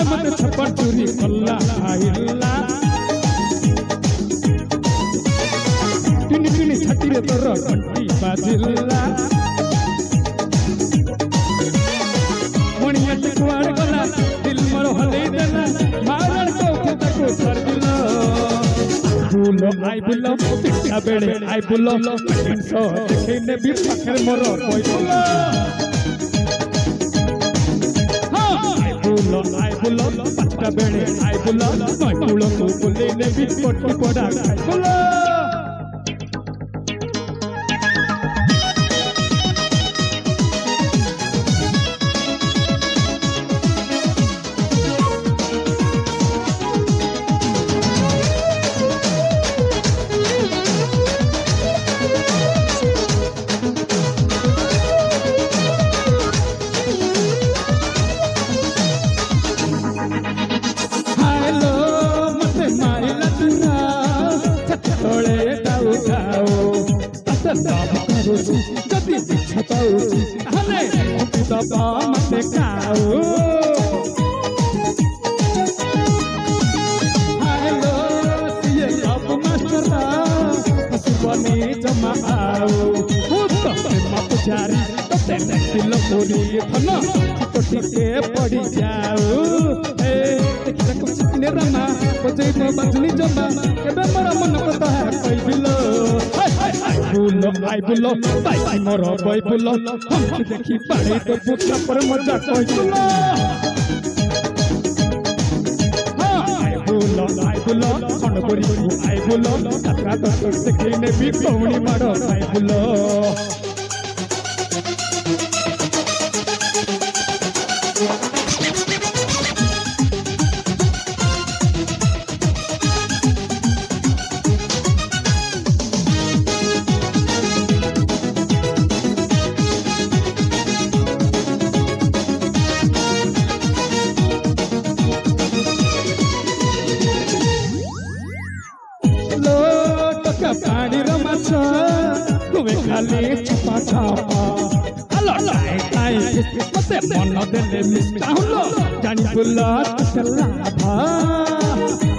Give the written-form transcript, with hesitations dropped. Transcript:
मत छप्पन चोरी कल्ला आइला टिनी टिनी छाती रे तोर घंटी बाजिला मणिया टिकवाड़ गला दिल मोर हले देला मारण को को छड़ दिला बुलो आई बुलो पिटा बेड़े आई बुलो सो देखे ने भी फकर मोर कोई बुलो आई बुलो पिटा बेड़े आई बुलो बुलो को बुले ने भी कोटी पड़ा खाई बुलो जदि शिक्षा पाऊँ हले दबा मते खाओ हेलो ये अब मास्टर सुबनी जमा आओ तते मत जारी तते दिल पूरी थना कोटी के पड़ी जाओ ए देखो सपने रमा बजे तो बजनी जमा केबे मोर मन पता है कोई बिलो बुलो आई बुलो बाई मोर बई बुलो हम देखी पाड़े तो बुका पर मजा कोई बुलो आई बुलो खंड करी आई बुलो काका तो देखी ने भी कौनी मारो आई बुलो पानी रो माछा तुवे खाली छपा छपा हेलो टाई टाई मते मन देले मिस्टा हुलो जानी बुला चला भा